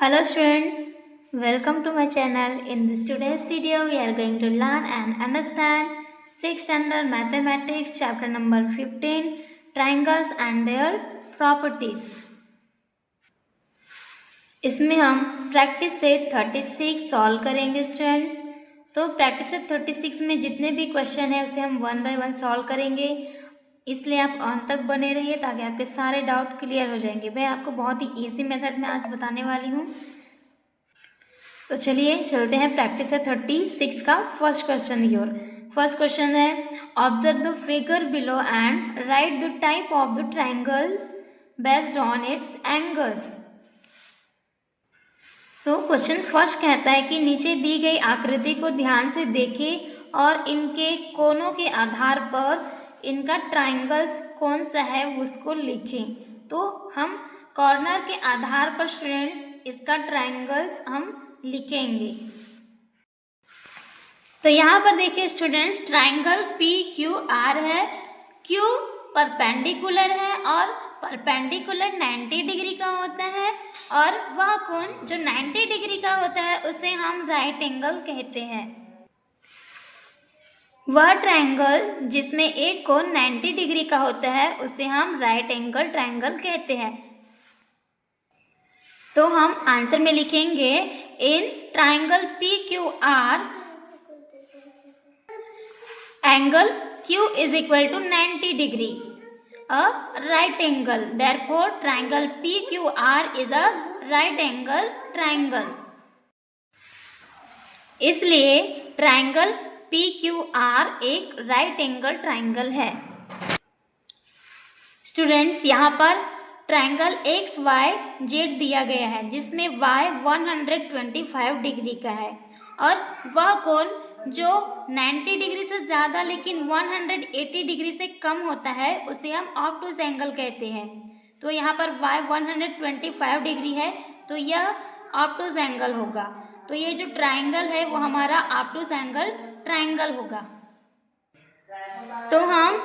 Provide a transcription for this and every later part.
Hello students, welcome to my channel. In this today's video, we are going to learn and understand 6th standard mathematics chapter number 15 triangles and their properties. इसमें हम practice से 36 solve करेंगे students. तो practice से 36 में जितने भी question है उसे हम 1 बाय 1 सॉल्व करेंगे, इसलिए आप अंत तक बने रहिए ताकि आपके सारे डाउट क्लियर हो जाएंगे। मैं आपको बहुत ही इजी मेथड में आज बताने वाली हूँ। तो चलिए चलते हैं प्रैक्टिस है 36 का फर्स्ट क्वेश्चन की ओर। फर्स्ट क्वेश्चन है, observe the figure below and right the type of the triangle based on it's angles. तो क्वेश्चन फर्स्ट कहता है कि नीचे दी गई आकृति को ध्यान से देखें और इनके कोनों के आधार पर इनका ट्राइंगल्स कौन सा है उसको लिखें। तो हम कॉर्नर के आधार पर स्टूडेंट्स इसका ट्राइंगल्स हम लिखेंगे। तो यहाँ पर देखिए students, triangle P Q R है। क्यू परपेंडिकुलर है और परपेंडिकुलर 90 डिग्री का होता है, और वह कोण जो 90 डिग्री का होता है उसे हम राइट एंगल कहते हैं। वह ट्राइंगल जिसमें एक कोण 90 डिग्री का होता है उसे हम राइट एंगल ट्राइंगल कहते हैं। तो हम आंसर में लिखेंगे, in triangle P Q R angle Q is equal to 90 degree, a right angle. Therefore, triangle PQR is a right angle triangle. इसलिए ट्राइंगल PQR एक राइट एंगल ट्राइंगल है। Students, यहाँ पर ट्राइंगल XYZ दिया गया है जिसमें Y 125 डिग्री का है, और वह कोण जो 90 डिग्री से ज़्यादा लेकिन 180 डिग्री से कम होता है उसे हम ऑब्टूज एंगल कहते हैं। तो यहाँ पर Y 125 डिग्री है तो यह ऑब्टूज एंगल होगा। तो ये जो ट्राइंगल है वो हमारा ऑब्टूज एंगल ट्राइंगल होगा। तो हम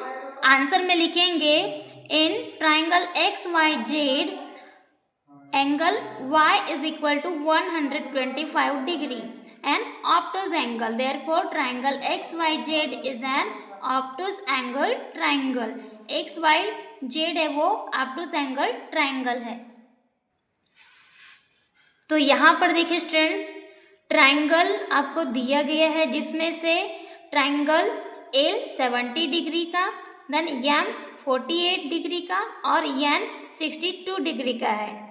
आंसर में लिखेंगे, in triangle XYZ angle Y is equal to 125 degree an obtuse angle. Therefore, triangle XYZ is an obtuse angle triangle. XYZ है वो obtuse angle triangle है। तो यहाँ पर देखिए स्टूडेंट्स, ट्राइंगल आपको दिया गया है जिसमें से ट्राइंगल L 70 डिग्री का, देन M 48 डिग्री का और N 62 डिग्री का है।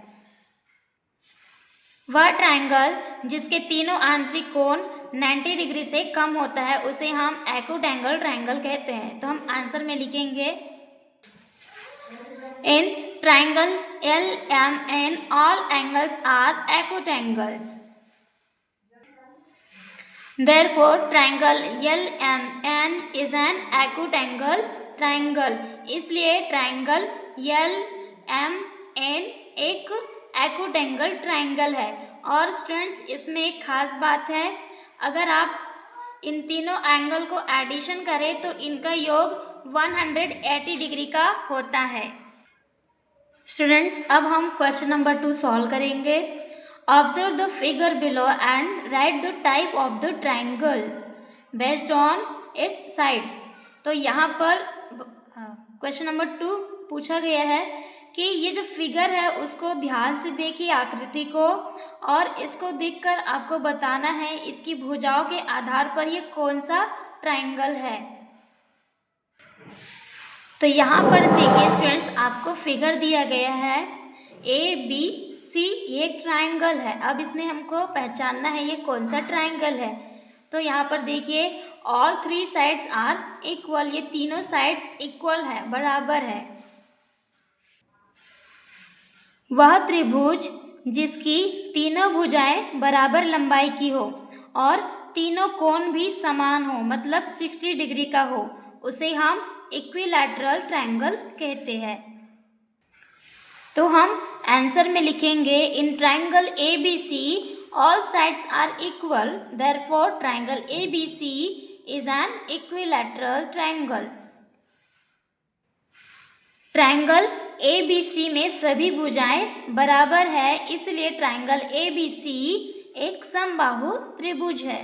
वह ट्राइंगल जिसके तीनों आंतरिक कोण 90 डिग्री से कम होता है उसे हम एक्यूट एंगल ट्राइंगल कहते हैं। तो हम आंसर में लिखेंगे, in triangle LMN all angles are acute angles. Therefore, triangle LMN is an acute angle triangle. इसलिए ट्राइंगल LMN एक एक्यूट एंगल ट्राइंगल है। और स्टूडेंट्स, इसमें एक खास बात है, अगर आप इन तीनों एंगल को एडिशन करें तो इनका योग 180 डिग्री का होता है। स्टूडेंट्स, अब हम क्वेश्चन नंबर 2 सॉल्व करेंगे। Observe the figure below and right the type of the triangle based on it's sides. तो यहाँ पर क्वेश्चन नंबर 2 पूछा गया है कि ये जो फिगर है उसको ध्यान से देखिए आकृति को, और इसको देखकर आपको बताना है इसकी भुजाओं के आधार पर ये कौन सा ट्राइंगल है। तो यहाँ पर देखिए स्टूडेंट्स, आपको फिगर दिया गया है ABC, ये ट्राइंगल है। अब इसमें हमको पहचानना है ये कौन सा ट्राइंगल है। तो यहाँ पर देखिए, ऑल 3 साइड्स आर इक्वल, ये तीनों साइड्स इक्वल है, बराबर है। वह त्रिभुज जिसकी तीनों भुजाएं बराबर लंबाई की हो और तीनों कोण भी समान हो, मतलब 60 डिग्री का हो, उसे हम इक्विलैटरल ट्राइंगल कहते हैं। तो हम आंसर में लिखेंगे, in triangle ABC all sides are equal, therefore triangle ABC is an equilateral triangle. Triangle ABC में सभी भुजाएं बराबर है, इसलिए ट्रायंगल ABC एक समबाहु त्रिभुज है।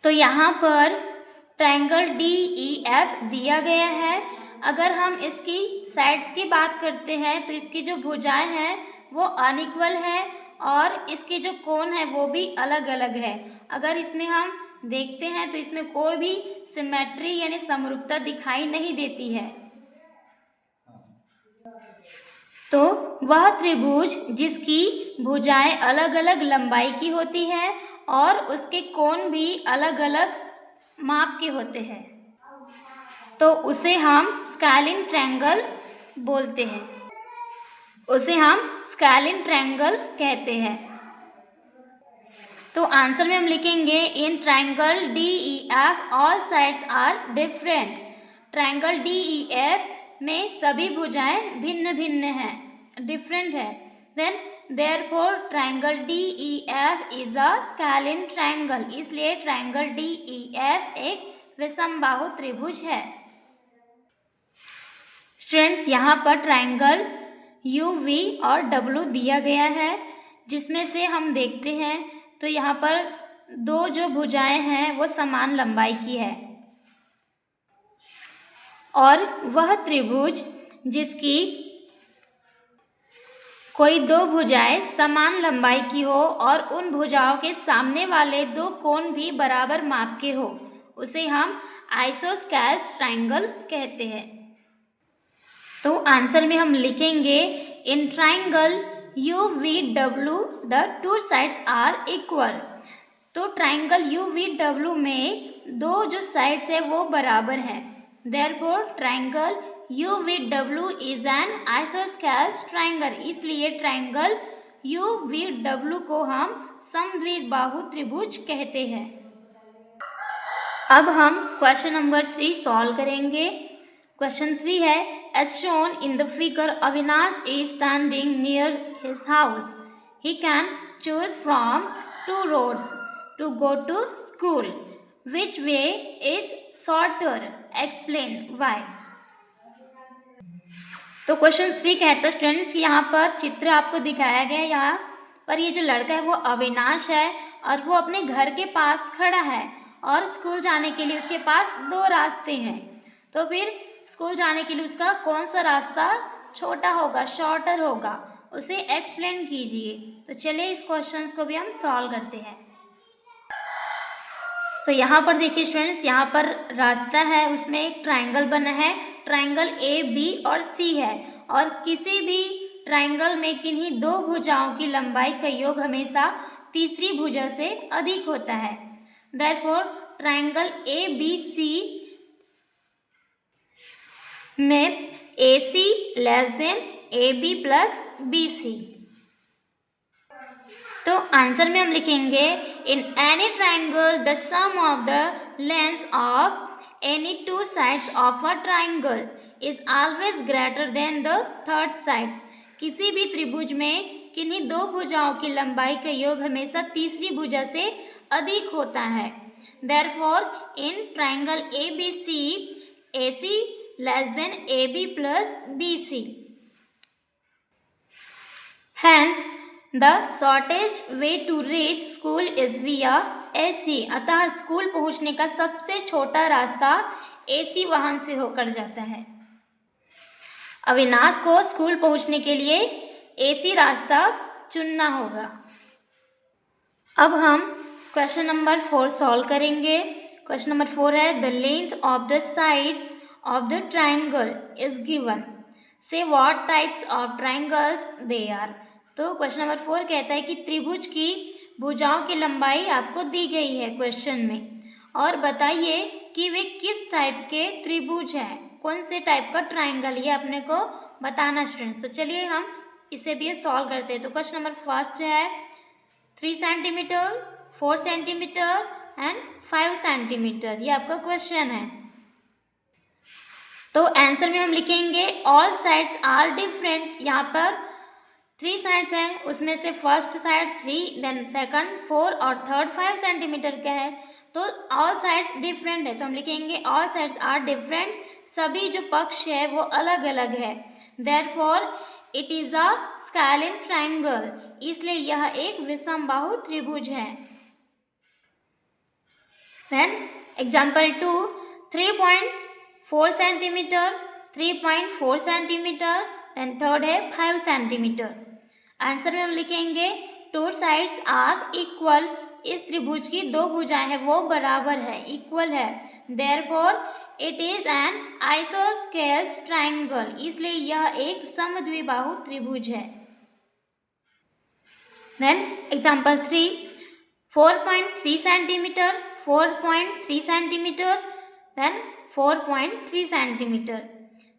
तो यहाँ पर ट्रायंगल DEF दिया गया है। अगर हम इसकी साइड्स की बात करते हैं तो इसकी जो भुजाएं हैं वो अनइक्वल है और इसके जो कोण है वो भी अलग अलग है। अगर इसमें हम देखते हैं तो इसमें कोई भी सिमेट्री यानी समरूपता दिखाई नहीं देती है। तो वह त्रिभुज जिसकी भुजाएं अलग अलग लंबाई की होती है और उसके कोण भी अलग अलग माप के होते हैं, तो उसे हम स्केलिन ट्रायंगल बोलते हैं, उसे हम स्केलिन ट्रायंगल कहते हैं। तो आंसर में हम लिखेंगे in triangle DEF all sides are different. Triangle DEF में सभी भुजाएं भिन्न भिन्न हैं, डिफरेंट है। Then therefore triangle DEF is a scalene triangle, इसलिए ट्रायंगल DEF एक विषमबाहु त्रिभुज है। स्टूडेंट्स, यहाँ पर ट्रायंगल UV और W दिया गया है, जिसमें से हम देखते हैं तो यहाँ पर दो जो भुजाएं हैं वो समान लंबाई की है और वह त्रिभुज जिसकी कोई दो भुजाएं समान लंबाई की हो और उन भुजाओं के सामने वाले दो कोण भी बराबर माप के हो, उसे हम आइसोस्केल्स ट्रायंगल कहते हैं। तो आंसर में हम लिखेंगे in triangle UVW the two sides are equal. तो ट्रायंगल UVW में दो जो साइड्स है वो बराबर है। Therefore triangle UVW is an isosceles triangle, इसलिए ट्रायंगल UVW को हम समद्विबाहु त्रिभुज कहते हैं। अब हम क्वेश्चन नंबर 3 सॉल्व करेंगे। क्वेश्चन 3 है, as shown in the figure, Avinash is standing near his house. He can choose from two roads to go to school. Which way is shorter? Explain why. तो question 3 कहता है students कि यहाँ पर चित्र आपको दिखाया गया है। यहाँ पर ये जो लड़का है वो अविनाश है और वो अपने घर के पास खड़ा है और स्कूल जाने के लिए उसके पास दो रास्ते हैं। तो फिर स्कूल जाने के लिए उसका कौन सा रास्ता छोटा होगा, शॉर्टर होगा, उसे एक्सप्लेन कीजिए। तो चलिए इस क्वेश्चंस को भी हम सॉल्व करते हैं। तो यहाँ पर देखिए स्टूडेंट्स, यहाँ पर रास्ता है, उसमें एक ट्रायंगल बना है, ट्रायंगल AB और C है और किसी भी ट्रायंगल में किन्हीं दो भुजाओं की लंबाई का योग हमेशा तीसरी भुजा से अधिक होता है। देयरफॉर ट्रायंगल ABC में AC less than AB plus BC। तो आंसर में हम लिखेंगे in any triangle the sum of the length of any two sides of a triangle is always greater than the third sides. किसी भी त्रिभुज में किन्हीं दो भुजाओं की लंबाई का योग हमेशा तीसरी भुजा से अधिक होता है। Therefore in triangle ABC AC less than AB plus BC. Hence, the shortest way to reach school is via AC. अतः स्कूल पहुंचने का सबसे छोटा रास्ता AC वाहन से होकर जाता है। अविनाश को स्कूल पहुंचने के लिए AC रास्ता चुनना होगा। अब हम क्वेश्चन नंबर 4 सॉल्व करेंगे। क्वेश्चन नंबर 4 है, the length of the sides of the triangle is given. Say what types of triangles they are. तो क्वेश्चन नंबर 4 कहता है कि त्रिभुज की भुजाओं की लंबाई आपको दी गई है क्वेश्चन में और बताइए कि वे किस टाइप के त्रिभुज हैं, कौन से टाइप का ट्रायंगल, ये अपने को बताना स्टूडेंट्स। तो चलिए हम इसे भी सॉल्व करते हैं। तो क्वेश्चन नंबर 1 है 3 सेंटीमीटर, 4 सेंटीमीटर एंड 5 सेंटीमीटर, ये आपका क्वेश्चन है। तो आंसर में हम लिखेंगे ऑल साइड्स आर डिफरेंट। यहाँ पर 3 साइड्स हैं, उसमें से फर्स्ट साइड 3, देन सेकंड 4 और थर्ड 5 सेंटीमीटर का है। तो ऑल साइड्स डिफरेंट है, तो हम लिखेंगे ऑल साइड्स आर डिफरेंट सभी जो पक्ष है वो अलग अलग है। Therefore it is a scalene triangle, इसलिए यह एक विषमबाहु त्रिभुज है। Then example 2, 3.4 centimetre, 3.4 centimetre, then third है 5 सेंटीमीटर। आंसर में हम लिखेंगे टू साइड्स आर इक्वल, इस त्रिभुज की दो भुजाएं हैं वो बराबर है, इक्वल है। Therefore it is an isosceles triangle, इसलिए यह एक समद्विबाहु त्रिभुज है। Then example 3, 4.3 centimetre, 4.3 centimetre, then 4.3 centimetre.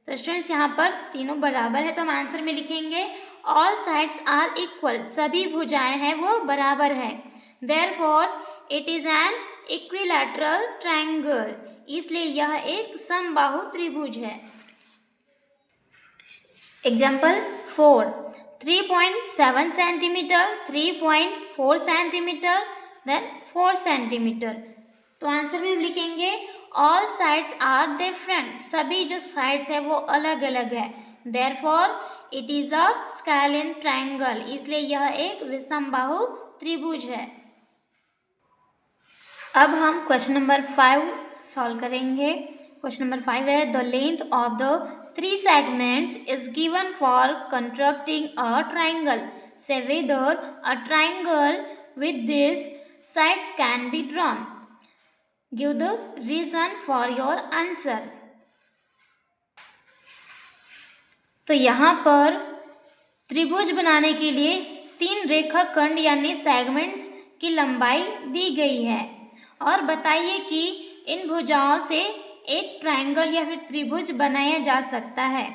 तो स्टूडेंट्स यहाँ पर तीनों बराबर है, तो हम आंसर में लिखेंगे ऑल साइड्स आर इक्वल, सभी भुजाएं हैं वो बराबर है। Therefore it is an equilateral triangle, इसलिए यह एक समबाहु त्रिभुज है। Example 4, 3.7 centimetre, 3.4 centimetre, then 4 centimetre. तो आंसर में हम लिखेंगे ऑल साइड्स आर डिफरेंट, सभी जो साइड्स है वो अलग अलग है। Therefore it is a scalene triangle, इसलिए यह एक विषमबाहु त्रिभुज है। अब हम क्वेश्चन नंबर 5 सॉल्व करेंगे। क्वेश्चन नंबर 5 है the length of the 3 segments is given for constructing a triangle, say whether a triangle with this sides can be drawn, give the reason for your answer. तो यहाँ पर त्रिभुज बनाने के लिए 3 रेखाखंड यानी सेगमेंट्स की लंबाई दी गई है और बताइए कि इन भुजाओं से एक ट्रायंगल या फिर त्रिभुज बनाया जा सकता है।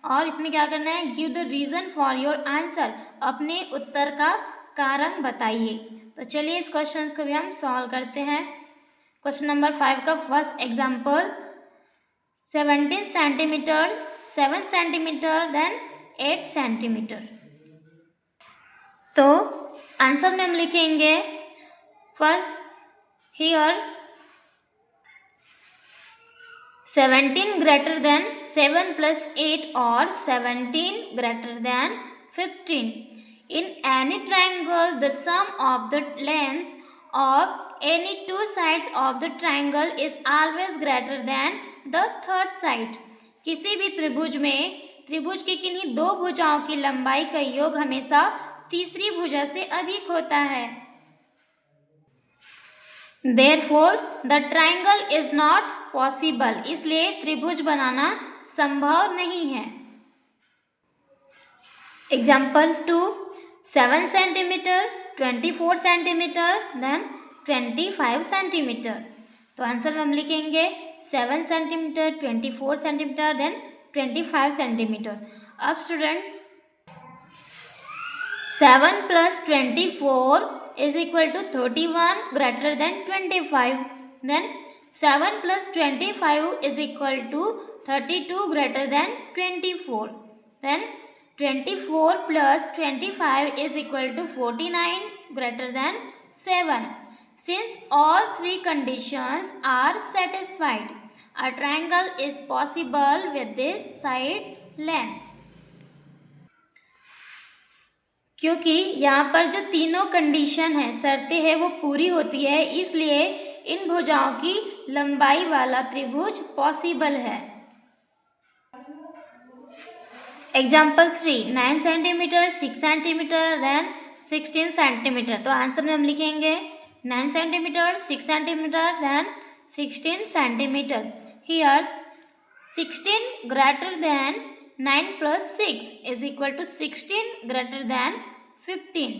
और इसमें क्या करना है, give the reason for your answer, अपने उत्तर का कारण बताइए। तो चलिए इस क्वेश्चन को भी हम सॉल्व करते हैं। क्वेश्चन नंबर 5 का first example 17 centimetre, 7 centimetre, then 8 centimetre. तो आंसर में हम लिखेंगे first here 17 greater than 7 plus 8 or 17 greater than 15. In any triangle, the sum of the lengths of any two sides of the triangle is always greater than the third side. किसी भी त्रिभुज में त्रिभुज की किन्हीं दो भुजाओं की लंबाई का योग हमेशा तीसरी भुजा से अधिक होता है। Therefore, the triangle is not possible. इसलिए त्रिभुज बनाना संभव नहीं है। Example 2, 7 centimetre, 24 centimetre, then 25 centimetre. तो आंसर में हम लिखेंगे 7 सेंटीमीटर, 24 सेंटीमीटर, then 25 सेंटीमीटर। अब students 7 plus 24 is equal to 31 greater than 25. Then 7 plus 25 is equal to 32 greater than 24. Then 24 plus 25 is equal to 49 greater than 7. Since all three conditions are satisfied, a triangle is possible with this side lengths. क्योंकि यहाँ पर जो तीनों condition है, शर्तें हैं, वो पूरी होती है, इसलिए इन भुजाओं की लंबाई वाला त्रिभुज पॉसिबल है। Example 3, 9 centimetre, 6 centimetre, then 16 centimetre. तो आंसर में हम लिखेंगे 9 centimetre, 6 centimetre, then 16 centimetre. Here 16 greater than 9 plus 6 is equal to 16 greater than 15.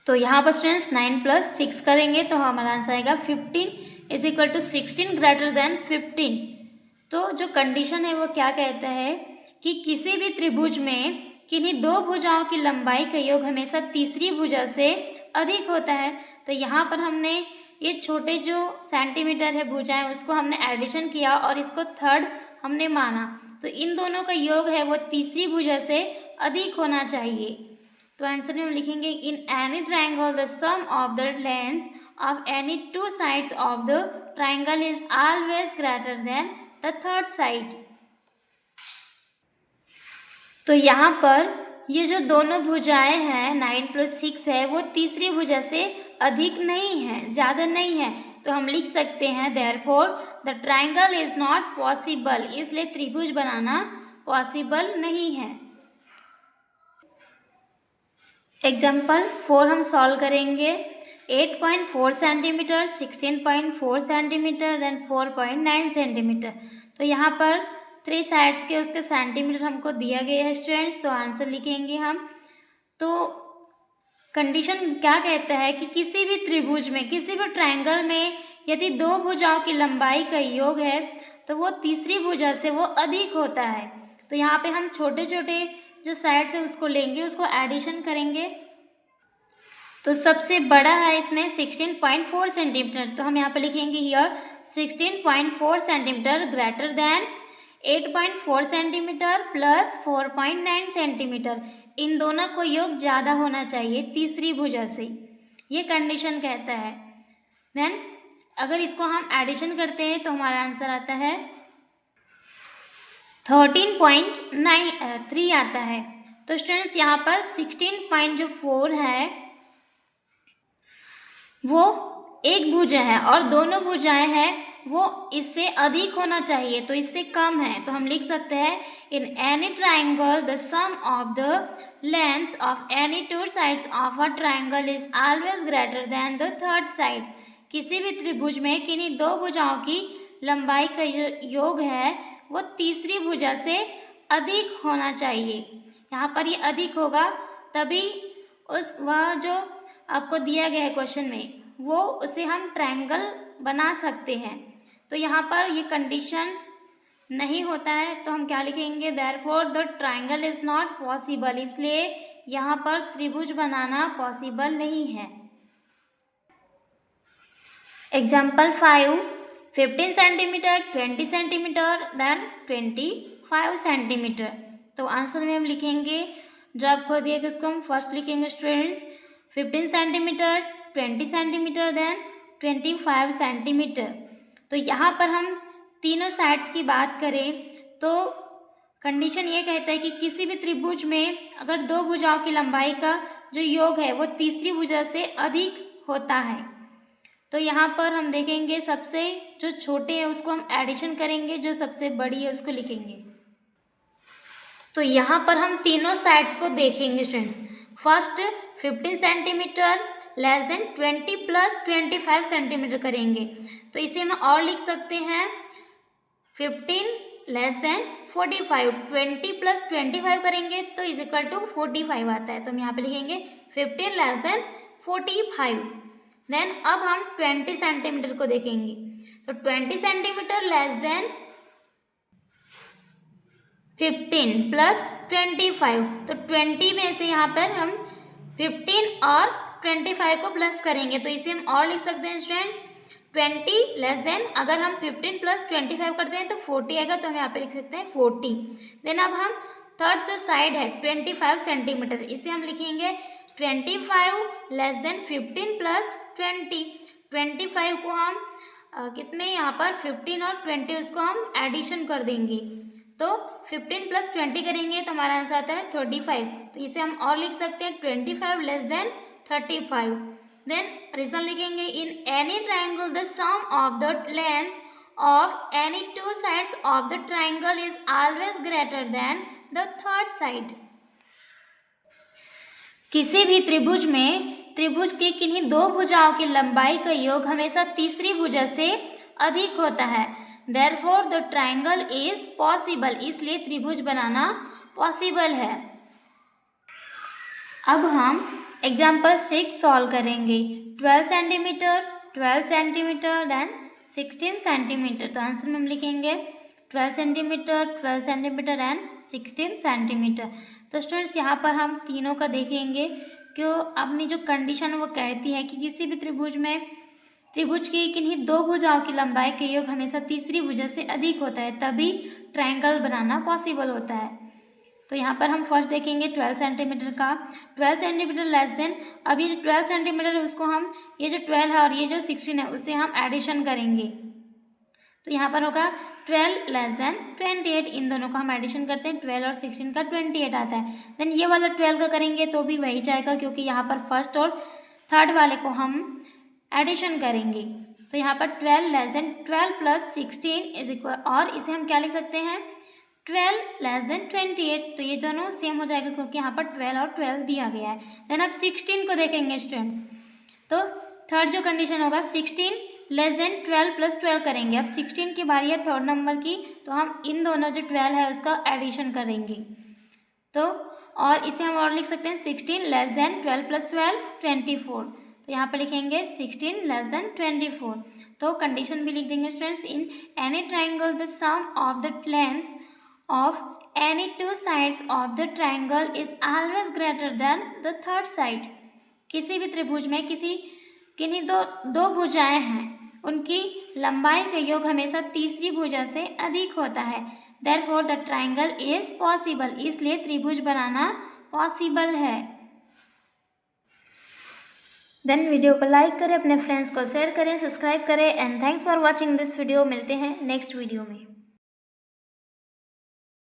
तो यहाँ पर स्टूडेंट्स 9 plus 6 करेंगे तो हमारा आंसर आएगा 15 is equal to 16 greater than 15. तो जो कंडीशन है वो क्या कहता है कि किसी भी त्रिभुज में किन्हीं दो भुजाओं की लंबाई का योग हमेशा तीसरी भुजा से अधिक होता है। तो यहाँ पर हमने ये छोटे जो सेंटीमीटर है भुजाएं उसको हमने एडिशन किया और इसको थर्ड हमने माना, तो इन दोनों का योग है वो तीसरी भुजा से अधिक होना चाहिए। तो आंसर में हम लिखेंगे in any triangle the sum of the length of any two sides of the triangle is always greater than the third side. तो यहाँ पर ये जो दोनों भुजाएं हैं 9 + 6 है, वो तीसरी भुजा से अधिक नहीं है, ज़्यादा नहीं है। तो हम लिख सकते हैं therefore the triangle is not possible, इसलिए त्रिभुज बनाना पॉसिबल नहीं है। एग्जाम्पल 4 हम सॉल्व करेंगे। 8.4 सेंटीमीटर, 16.4 सेंटीमीटर, देन 4.9 सेंटीमीटर। तो यहाँ पर 3 साइड्स के उसके सेंटीमीटर हमको दिया गया है स्टूडेंट्स, तो आंसर लिखेंगे हम। तो कंडीशन क्या कहता है कि किसी भी त्रिभुज में, किसी भी ट्रायंगल में यदि दो भुजाओं की लंबाई का योग है तो वो तीसरी भुजा से वो अधिक होता है। तो यहाँ पे हम छोटे छोटे जो साइड्स है उसको लेंगे, उसको एडिशन करेंगे। तो सबसे बड़ा है इसमें 16.4 सेंटीमीटर, तो हम यहाँ पे लिखेंगे here 16.4 centimetre greater than 8.4 centimetre plus 4.9 centimetre. इन दोनों को योग ज़्यादा होना चाहिए तीसरी भुजा से, ये कंडीशन कहता है। देन अगर इसको हम एडिशन करते हैं तो हमारा आंसर आता है 13.93 आता है। तो स्टूडेंट्स यहाँ पर 16.4 है वो एक भुजा है और दोनों भुजाएं हैं वो इससे अधिक होना चाहिए, तो इससे कम है। तो हम लिख सकते हैं in any triangle the sum of the lengths of any two sides of a triangle is always greater than the third side. किसी भी त्रिभुज में किन्हीं दो भुजाओं की लंबाई का योग है वो तीसरी भुजा से अधिक होना चाहिए। यहाँ पर ये अधिक होगा तभी वह जो आपको दिया गया है क्वेश्चन में वो उसे हम ट्रायंगल बना सकते हैं। तो यहाँ पर ये कंडीशंस नहीं होता है तो हम क्या लिखेंगे, therefore the triangle is not possible, इसलिए यहाँ पर त्रिभुज बनाना पॉसिबल नहीं है। Example 5, 15 centimetre, 20 centimetre then 25 centimetre. तो आंसर में हम लिखेंगे जो आपको दिया गया उसको हम फर्स्ट लिखेंगे students 15 centimetre, 20 centimetre then 25 centimetre. तो यहाँ पर हम तीनों साइड्स की बात करें तो कंडीशन ये कहता है कि किसी भी त्रिभुज में अगर दो भुजाओं की लंबाई का जो योग है वो तीसरी भुजा से अधिक होता है। तो यहाँ पर हम देखेंगे सबसे जो छोटे है उसको हम एडिशन करेंगे, जो सबसे बड़ी है उसको लिखेंगे। तो यहाँ पर हम तीनों साइड्स को देखेंगे students. First 15 centimetre less than 20 plus 25 centimetre करेंगे, तो इसे हम और लिख सकते हैं 15 लेस देन 45, 20 प्लस 25 करेंगे तो इज इक्वल टू 45 आता है। तो हम यहाँ पे लिखेंगे 15 लेस देन 45। देन अब हम 20 सेंटीमीटर को देखेंगे, तो 20 सेंटीमीटर लेस देन 15 प्लस 25, तो 20 में से यहाँ पर हम 15 और 25 को प्लस करेंगे, तो इसे हम और लिख सकते हैं स्टूडेंट्स 20 लेस देन, अगर हम 15 प्लस 25 करते हैं तो 40 आएगा, तो हम यहाँ पे लिख सकते हैं 40। देन अब हम थर्ड जो साइड है 25 सेंटीमीटर, इसे हम लिखेंगे 25 लेस देन 15 प्लस 20। 25 को हम किसमें यहाँ पर 15 और 20 उसको हम एडिशन कर देंगे, तो 15 प्लस 20 करेंगे तो हमारा आंसर आता है 35। तो इसे हम और लिख सकते हैं 25 लेस देन 35। देन रीजन लिखेंगे in any triangle the sum of the lengths of any two sides of the triangle is always greater than the third side. किसी भी त्रिभुज में त्रिभुज की किन्हीं दो भुजाओं की लंबाई का योग हमेशा तीसरी भुजा से अधिक होता है। Therefore the triangle is possible, इसलिए त्रिभुज बनाना पॉसिबल है। अब हम एग्जाम्पल 6 सॉल्व करेंगे। 12 सेंटीमीटर, 12 सेंटीमीटर देन 16 सेंटीमीटर। तो आंसर में हम लिखेंगे 12 सेंटीमीटर, 12 सेंटीमीटर एंड 16 सेंटीमीटर। तो स्टूडेंट्स यहाँ पर हम तीनों का देखेंगे कि अपनी जो कंडीशन वो कहती है कि किसी भी त्रिभुज में त्रिभुज की किन्हीं दो भुजाओं की लंबाई का योग हमेशा तीसरी भुजा से अधिक होता है, तभी ट्रायंगल बनाना पॉसिबल होता है। तो यहाँ पर हम फर्स्ट देखेंगे 12 सेंटीमीटर का। 12 सेंटीमीटर लेस देन, अब ये जो 12 सेंटीमीटर है उसको हम, ये जो 12 है और ये जो 16 है उससे हम एडिशन करेंगे। तो यहाँ पर होगा 12 लेस देन 28, इन दोनों का हम एडिशन करते हैं, 12 और 16 का 28 आता है। देन ये वाला 12 का करेंगे तो भी वही जाएगा, क्योंकि यहाँ पर फर्स्ट और थर्ड वाले को हम एडिशन करेंगे। तो यहाँ पर 12 less than 12 plus 16 is equal, और इसे हम क्या लिख सकते हैं 12 लेस देन 28। तो ये दोनों सेम हो जाएगा क्योंकि यहाँ पर 12 और 12 दिया गया है। देन अब 16 को देखेंगे स्टूडेंट्स। तो थर्ड जो कंडीशन होगा 16 लेस देन 12 प्लस 12 करेंगे। अब 16 की बारी है थर्ड नंबर की, तो हम इन दोनों जो 12 है उसका एडिशन करेंगे। तो और इसे हम और लिख सकते हैं 16 लेस देन 12 प्लस 12 24। तो यहाँ पर लिखेंगे 16 लेस देन 24। तो कंडीशन भी लिख देंगे students. In any triangle the sum of the lengths of any two sides of the triangle is always greater than the third side. किसी भी त्रिभुज में किन्हीं दो भुजाएं हैं, उनकी लंबाई का योग हमेशा तीसरी भुजा से अधिक होता है। Therefore the triangle is possible, इसलिए त्रिभुज बनाना पॉसिबल है। देन वीडियो को लाइक करें, अपने फ्रेंड्स को शेयर करें, सब्सक्राइब करें and thanks for watching this video. मिलते हैं नेक्स्ट वीडियो में।